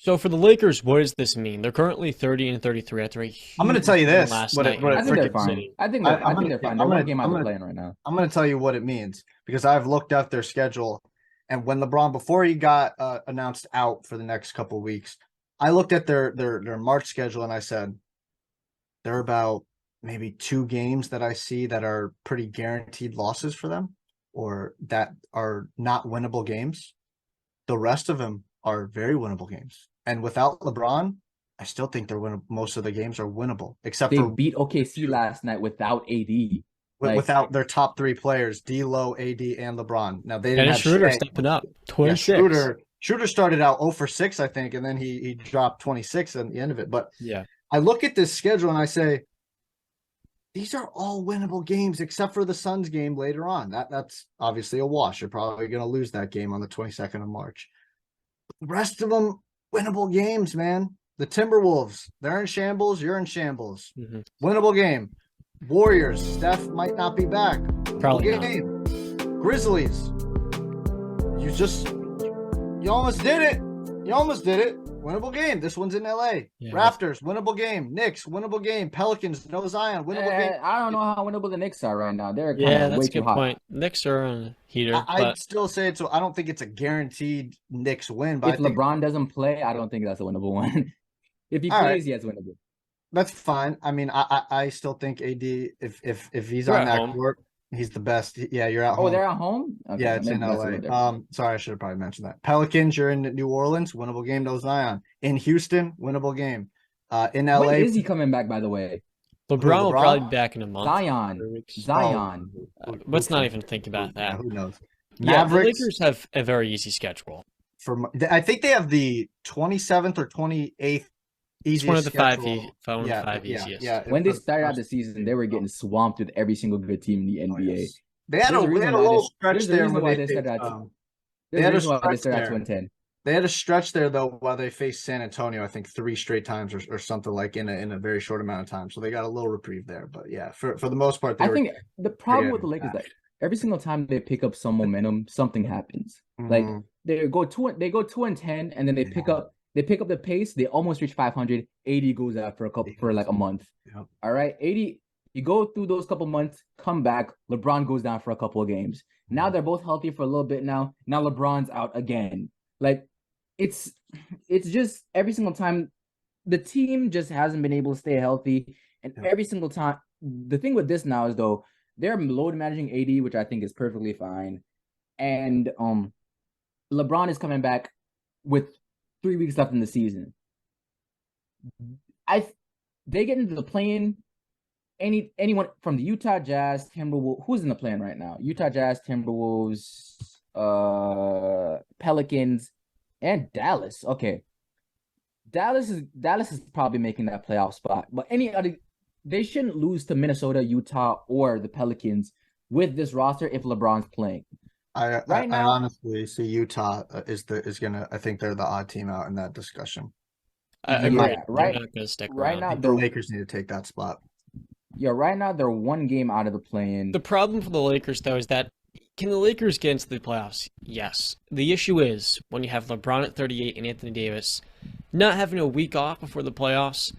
So for the Lakers, what does this mean? They're currently 30 and 33 after a I'm gonna huge tell you win this. last night in What it I think they're freaking Oklahoma fine. City. I think they're yeah, fine. They're one game out I'm of the gonna play-in right now. I'm gonna tell you what it means because I've looked up their schedule, and when LeBron before he got announced out for the next couple of weeks, I looked at their March schedule and I said there are about maybe 2 games that I see that are pretty guaranteed losses for them, or that are not winnable games. The rest of them are very winnable games, and without LeBron, I still think they're winnable. Most of the games are winnable, except They for beat OKC two last night without AD. Like, without their top 3 players, D'Lo, AD, and LeBron. Now they didn't Dennis have Schroeder Shea. stepping up, Yeah, 26. Schroeder started out 0 for 6, I think, and then he dropped 26 at the end of it. But Yeah. I look at this schedule and I say, these are all winnable games except for the Suns game later on. That's obviously a wash. You're probably going to lose that game on the 22nd of March. The rest of them, winnable games, man. The Timberwolves, they're in shambles. You're in shambles. Hmm. Winnable game. Warriors, Steph might not be back. Probably Winnable not. game. Grizzlies, you almost did it. You almost did it. Winnable game. This one's in LA. Yeah. Raptors, winnable game. Knicks, winnable game. Pelicans, no Zion, winnable game. I don't know how winnable the Knicks are right now. They're kind Yeah, of that's way a too good hot. point. Knicks are on a heater, I'd but still say it. So I don't think it's a guaranteed Knicks win, but If I think LeBron doesn't play, I don't think that's a winnable one. If he all right, plays, yes, winnable. that's fine. I mean, I still think AD if he's We're on at that home. court, he's the best. Yeah, you're at Oh, home. they're at home? Okay, Yeah, it's in maybe that's a LA. little different. Sorry, I should have probably mentioned that. Pelicans, you're in New Orleans, winnable game, no Zion. In Houston, winnable game. In When LA, is he coming back, by the way? LeBron will LeBron? probably be back in a month. Zion. 3 weeks. Zion. Let's not even think about Yeah, that. who knows? Yeah, the Mavericks Lakers have a very easy schedule. I think they have the 27th or 28th It's easiest one of the schedule. one of the Yeah, five yeah, easiest. yeah. When they started out the season, they were getting swamped with every single good team in the Oh, NBA. yes. They had There's a a reason little why stretch there's a there reason when why they they faced, started out. they There's a had a reason why they stretch started out there. 2-10. They had a stretch there though while they faced San Antonio, I think 3 straight times or something like in a very short amount of time. So they got a little reprieve there. But yeah, for the most part, I think the problem with the Lakers is back. that every single time they pick up some momentum, something happens. Like Mhm. they go 2-10, and then they pick up the pace. They almost reach 500. 80 goes out for like a month. Yep. All right, 80. You go through those couple months, come back. LeBron goes down for a couple of games. Now they're both healthy for a little bit. Now LeBron's out again. Like it's just every single time the team just hasn't been able to stay healthy, and Yep. every single time. The thing with this now is though they're load managing AD, which I think is perfectly fine, and LeBron is coming back with 3 weeks left in the season. They get into the play-in. Anyone from the Utah Jazz, Timberwolves, who's in the plan right now? Utah Jazz, Timberwolves, Pelicans, and Dallas. Okay, Dallas is probably making that playoff spot. But they shouldn't lose to Minnesota, Utah, or the Pelicans with this roster if LeBron's playing. I now, honestly see Utah is gonna. I think they're the odd team out in that discussion. I agree. They're not going to stick right around. now, I think the Lakers need to take that spot. Yeah, right now they're 1 game out of the play-in. The problem for the Lakers, though, is that can the Lakers get into the playoffs? Yes. The issue is when you have LeBron at 38 and Anthony Davis, not having a week off before the playoffs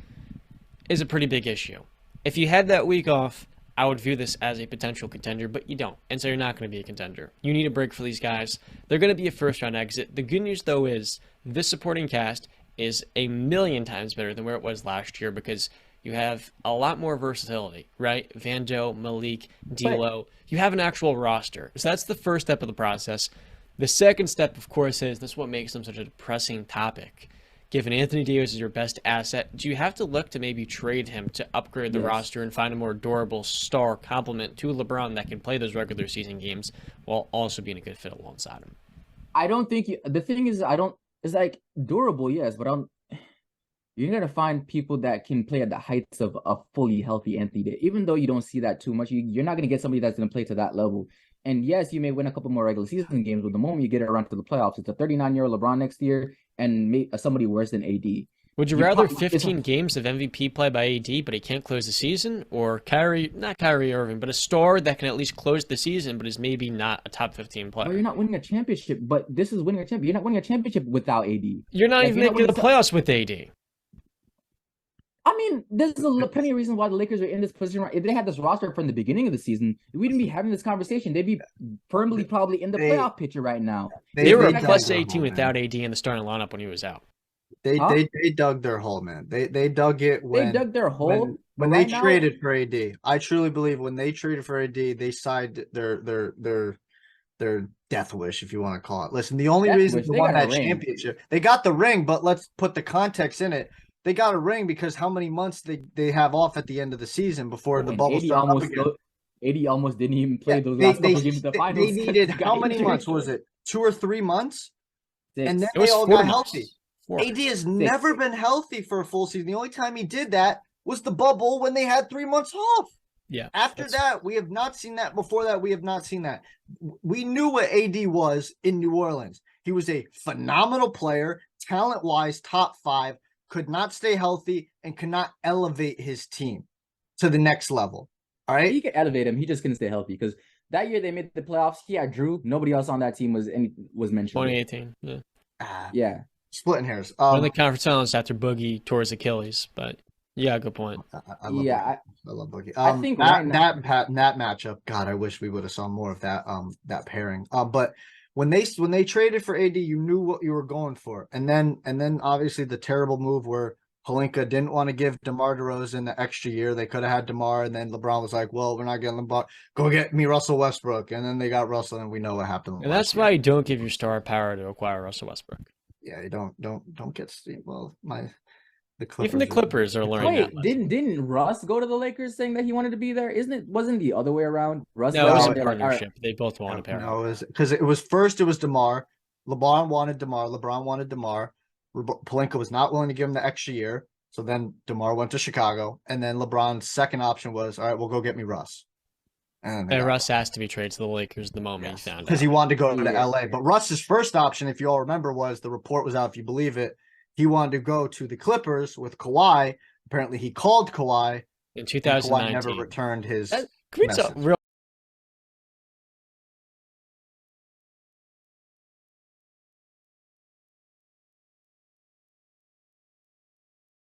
is a pretty big issue. If you had that week off, I would view this as a potential contender, but you don't. And so you're not going to be a contender. You need a break for these guys. They're going to be a first-round exit. The good news, though, is this supporting cast is a million times better than where it was last year because you have a lot more versatility, right? Vando, Malik, D'Lo. You have an actual roster. So that's the first step of the process. The second step, of course, is this is what makes them such a depressing topic. Given Anthony Davis is your best asset, do you have to look to maybe trade him to upgrade the roster and find a more durable star complement to LeBron that can play those regular season games while also being a good fit alongside him? I don't think the thing is it's like durable, yes, but you're gonna find people that can play at the heights of a fully healthy Anthony Davis. Even though you don't see that too much, you're not gonna get somebody that's gonna play to that level. And yes, you may win a couple more regular season games, but the moment you get around to the playoffs, it's a 39-year-old LeBron next year and somebody worse than AD. Would you rather 15 games of MVP play by AD, but he can't close the season, or not Kyrie Irving, but a star that can at least close the season, but is maybe not a top 15 player? Well, you're not winning a championship, but this is winning a championship. You're not winning a championship without AD. You're not even making the playoffs with AD. I mean, there's plenty of reasons why the Lakers are in this position. If they had this roster from the beginning of the season, we wouldn't be having this conversation. They'd be firmly probably in the playoff picture right now. They were plus 18 without AD in the starting lineup when he was out. They dug their hole, man. They dug it when they dug their hole when they traded for AD. I truly believe when they traded for AD, they signed their death wish, if you want to call it. Listen, the only reason they won that championship, they got the ring, but let's put the context in it. They got a ring because how many months they have off at the end of the season before the bubble started. AD almost didn't even play those last couple games of the finals. They needed how many months? Was it 2 or 3 months? 6. And then they all got healthy. 4. AD has never been healthy for a full season. The only time he did that was the bubble when they had 3 months off. Yeah. After that, we have not seen that. Before that, we have not seen that. We knew what AD was in New Orleans. He was a phenomenal player, talent-wise, top 5, could not stay healthy, and could not elevate his team to the next level. All right? He could elevate him. He just couldn't stay healthy because that year they made the playoffs. He had Drew. Nobody else on that team was mentioned. 2018. Yeah. Yeah. Splitting hairs. One of the conference finals after Boogie tore his Achilles, but yeah, good point. I love Boogie. I think that matchup. God, I wish we would have saw more of that pairing. But when they traded for AD, you knew what you were going for, and then obviously the terrible move where Pelinka didn't want to give DeMar DeRozan the extra year. They could have had DeMar, and then LeBron was like, "Well, we're not getting LeBron. Go get me Russell Westbrook." And then they got Russell, and we know what happened. And that's why you don't give your star power to acquire Russell Westbrook. Yeah, you don't get Steve. Well, the Clippers. Even the Clippers are learning. Wait, didn't Russ go to the Lakers saying that he wanted to be there? Wasn't the other way around? Russ no, it was a partnership. They both wanted a pair. No, it was because it was DeMar. LeBron wanted DeMar. LeBron wanted DeMar. Pelinka was not willing to give him the extra year. So then DeMar went to Chicago, and then LeBron's second option was, all right, well, go get me Russ. And Russ asked to be traded to the Lakers the moment he found out. Because he wanted to go to LA. But Russ's first option, if you all remember, was the report was out, if you believe it, he wanted to go to the Clippers with Kawhi. Apparently, he called Kawhi in 2019. Kawhi never returned his Can we talk real